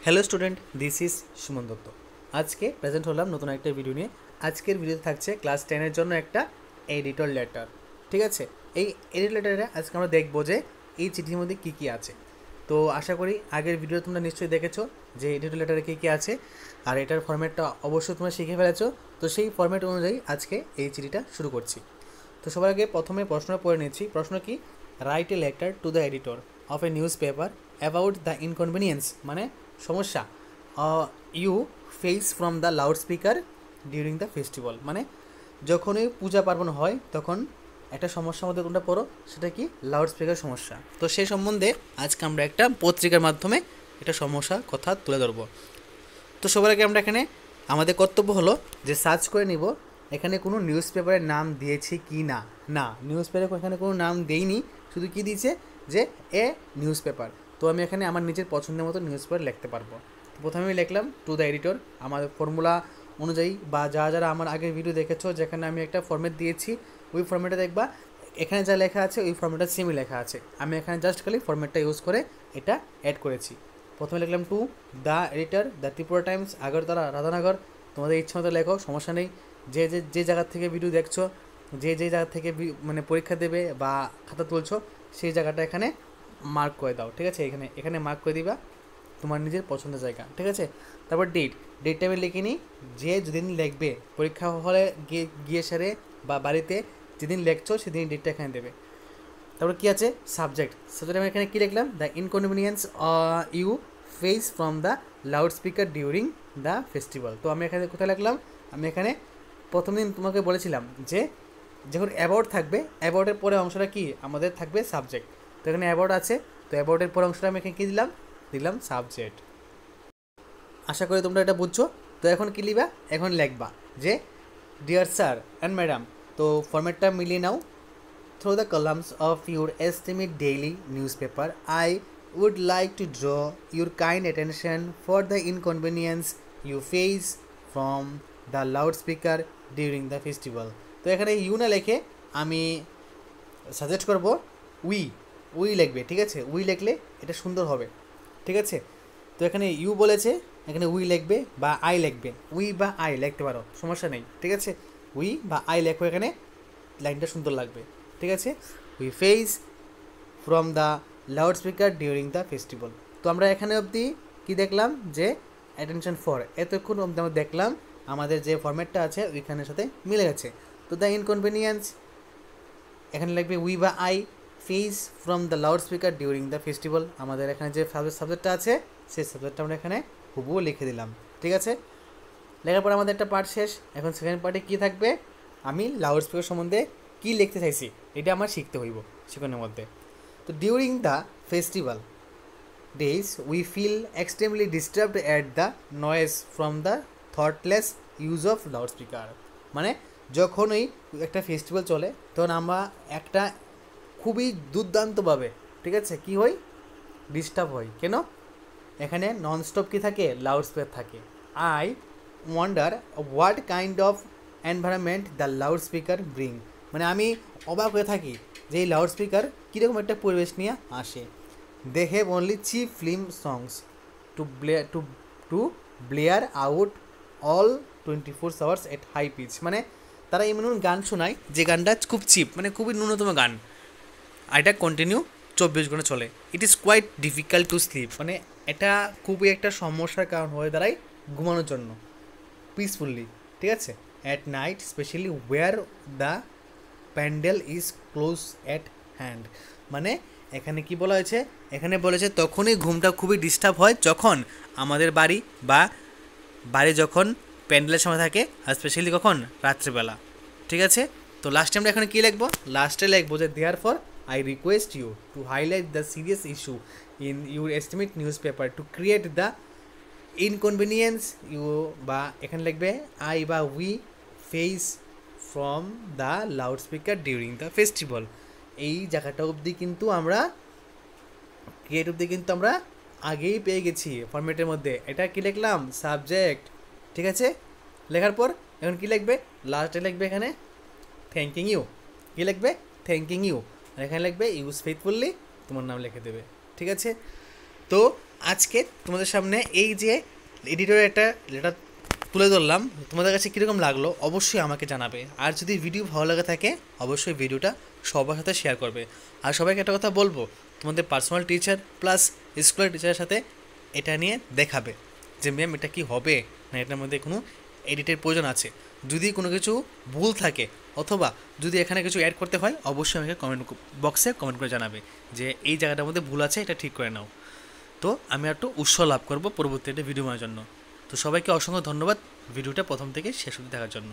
Hello student, this is Suman Dutta. আজকে present হলাম নতুন একটা ভিডিও নিয়ে। আজকের ভিডিওতে থাকছে ক্লাস 10-এর জন্য একটা এডিটর লেটার। ঠিক আছে, এই এডিটর লেটারে আজকে আমরা দেখবো যে এই চিঠির মধ্যে কী কী আছে। তো আশা করি আগের ভিডিও তোমরা নিশ্চয়ই দেখেছো যে এডিটর লেটারে কী কী আছে, আর এটার ফরম্যাটটা অবশ্যই তোমরা শিখে ফেলেছো। তো সেই ফরম্যাট অনুযায়ী আজকে এই চিঠিটা শুরু করছি। তো সবার আগে প্রথমে প্রশ্ন পড়ে নিচ্ছি। প্রশ্ন কি? Write a letter to the editor of a newspaper about the inconvenience, মানে সমস্যা, you face from the loud speaker during the festival. মানে যখনই পূজা পার্বণ হয় তখন একটা সমস্যার মধ্যে তোমরা পড়ো, সেটা কি? লাউড স্পিকার সমস্যা। তো সেই সম্বন্ধে আজকে আমরা একটা পত্রিকার মাধ্যমে একটা সমস্যার কথা তুলে ধরবো। তো সবার আগে আমরা এখানে আমাদের কর্তব্য হলো যে সার্চ করে নিব এখানে কোনো নিউজ পেপারের নাম দিয়েছি কি না। না, নিউজ পেপারে এখানে কোনো নাম দেইনি, শুধু কি দিয়েছে যে এ নিউজ পেপার। তো আমি এখানে আমার নিজের পছন্দের মতো নিউজ পেপার লিখতে পারবো। তো প্রথমে আমি লিখলাম টু দ্য এডিটর, আমার ফর্মুলা অনুযায়ী, বা যারা আমার আগের ভিডিও দেখেছো যেখানে আমি একটা ফর্ম্যাট দিয়েছি ওই ফর্ম্যাটে দেখবা এখানে যা লেখা আছে ওই ফর্ম্যাটটা সেমই লেখা আছে। আমি এখানে জাস্ট খালি ফর্ম্যাটটা ইউজ করে এটা অ্যাড করেছি। প্রথমে লিখলাম two the editor, the Tripura Times, Agartala, Radhanagar. তোমাদের ইচ্ছা মতো লেখো, সমস্যা নেই। যে যে যে জায়গার থেকে ভিডিও দেখছো, যে যে জায়গা থেকে মানে পরীক্ষা দেবে বা খাতা তুলছো, সেই জায়গাটা এখানে মার্ক করে দাও। ঠিক আছে, এখানে এখানে মার্ক করে দিবা তোমার নিজের পছন্দের জায়গা। ঠিক আছে, তারপর ডেটটা আমি লিখে নিই। যে যেদিন লিখবে পরীক্ষা হলে গিয়ে সেরে বা বাড়িতে যেদিন লিখছো সেদিন ডেটটা এখানে দেবে। তারপর কী আছে? সাবজেক্ট আমি এখানে কী লিখলাম? The inconvenience you face from the loud speaker during the festival. তো আমি এখানে কোথায় লিখলাম? আমি এখানে প্রথম দিন তোমাকে বলেছিলাম যে যখন অ্যাবাউট থাকবে, অ্যাবাউটের পরে অংশটা কি আমাদের থাকবে? সাবজেক্ট। তো এখানে অ্যাবাউট আছে, তো অ্যাবাউটের পরে অংশটা আমি এখানে কী দিলাম? দিলাম সাবজেক্ট। আশা করি তোমরা এটা বুঝছো। তো এখন কী লিখবা? এখন লিখবা যে ডিয়ার স্যার অ্যান্ড ম্যাডাম। তো ফরম্যাটটা মিলিয়ে নাও। Through the columns of your esteemed daily newspaper, I would like to draw your kind attention for the inconvenience you face from the loudspeaker during the festival. তো এখানে you না লিখে আমি suggest করব we. We লিখবে, ঠিক আছে? We লিখলে এটা সুন্দর হবে। ঠিক আছে, তো এখানে ইউ বলেছে, এখানে উই লিখবে বা আই লিখবে। উই বা আই লিখতে পারো, সমস্যা নেই। ঠিক আছে, উই বা আই লেখো, এখানে লাইনটা সুন্দর লাগবে। ঠিক আছে, we face from the loud speaker during the festival. তো আমরা এখানে অবধি কী দেখলাম? যে অ্যাটেনশন ফর, এতক্ষণ অবধি আমরা দেখলাম আমাদের যে ফরম্যাটটা আছে ওইখানের সাথে মিলে গেছে। তো দ্য ইনকনভিনিয়েন্স এখানে লিখবে উই বা I face from the loud speaker during the festival. আমাদের এখানে যে সাবজেক্টটা আছে সেই সাবজেক্টটা আমরা এখানে হুবহু লিখে দিলাম। ঠিক আছে, লেখার পর আমাদের একটা পার্ট শেষ। এখন সেকেন্ড পার্টে কী থাকবে? আমি লাউড স্পিকার সম্বন্ধে কী লিখতে চাইছি এটা আমার শিখতে হইব সেখানের মধ্যে। তো during the festival days we feel extremely disturbed at the noise from the thoughtless use of loud speaker. মানে যখনই একটা ফেস্টিভ্যাল চলে তখন আমরা একটা খুবই দুর্দান্তভাবে, ঠিক আছে, কী হই? ডিস্টার্ব হই। কেন? এখানে ননস্টপ কী থাকে? লাউড স্পিকার থাকে। I wonder what kind of environment the loud speaker bring. মানে আমি অবাক হয়ে থাকি যে এই লাউড স্পিকার কীরকম একটা পরিবেশ নিয়ে আসে। They have only cheap film songs to blare out all 24 hours at high pitch. মানে তারা এমন গান শোনায় যে গানটা খুব চিপ, মানে খুবই ন্যূনতম গান, আর এটা কন্টিনিউ 24 ঘন্টা চলে। It is quite difficult to sleep. মানে এটা খুবই একটা সমস্যার কারণ হয়ে দাঁড়ায় ঘুমানোর জন্য পিসফুলি। ঠিক আছে, at night specially where the pandal is close at hand. মানে এখানে কি বলা হয়েছে? এখানে বলেছে তখনই ঘুমটা খুবই ডিস্টার্ব হয় যখন আমাদের বাড়ি যখন প্যান্ডেলের সময় থাকে, আর স্পেশালি কখন? রাত্রিবেলা। ঠিক আছে, তো লাস্টে আমরা এখানে কী লিখবো? লাস্টে লিখবো যে therefore I request you to highlight the serious issue in your estimate newspaper to create the inconvenience you বা এখানে লিখবে I বা we face from the loudspeaker during the festival। এই জায়গাটা অবধি কিন্তু আমরা ক্রিয়েট অবধি কিন্তু আমরা আগেই পেয়ে গেছি ফরম্যাটের মধ্যে। এটা কি লিখলাম? সাবজেক্ট। ঠিক আছে, লেখার পর এখন কী লিখবে? লাস্টে লিখবে এখানে থ্যাঙ্কিং ইউ। কী লিখবে? Thanking you. আর এখানে লিখবে ইউজ ফেথফুলি, তোমার নাম লিখে দেবে। ঠিক আছে, তো আজকে তোমাদের সামনে এই যে এডিটরের একটা লেটার তুলে ধরলাম, তোমাদের কাছে কীরকম লাগলো অবশ্যই আমাকে জানাবে। আর যদি ভিডিও ভালো লাগে থাকে অবশ্যই ভিডিওটা সবার সাথে শেয়ার করবে। আর সবাইকে একটা কথা বলবো, তোমাদের পার্সোনাল টিচার প্লাস স্কুলের টিচারের সাথে এটা নিয়ে দেখাবে যে ম্যাম এটা কি হবে না এটার মধ্যে কোনো এডিটের প্রয়োজন আছে। যদি কোনো কিছু ভুল থাকে অথবা যদি এখানে কিছু অ্যাড করতে হয় অবশ্যই আমাকে কমেন্ট বক্সে কমেন্ট করে জানাবে যে এই জায়গাটার মধ্যে ভুল আছে, এটা ঠিক করে নাও। তো আমি একটু উৎসাহ লাভ করবো পরবর্তী একটা ভিডিও বানানোর জন্য। তো সবাইকে অসংখ্য ধন্যবাদ ভিডিওটা প্রথম থেকে শেষ অবধি দেখার জন্য।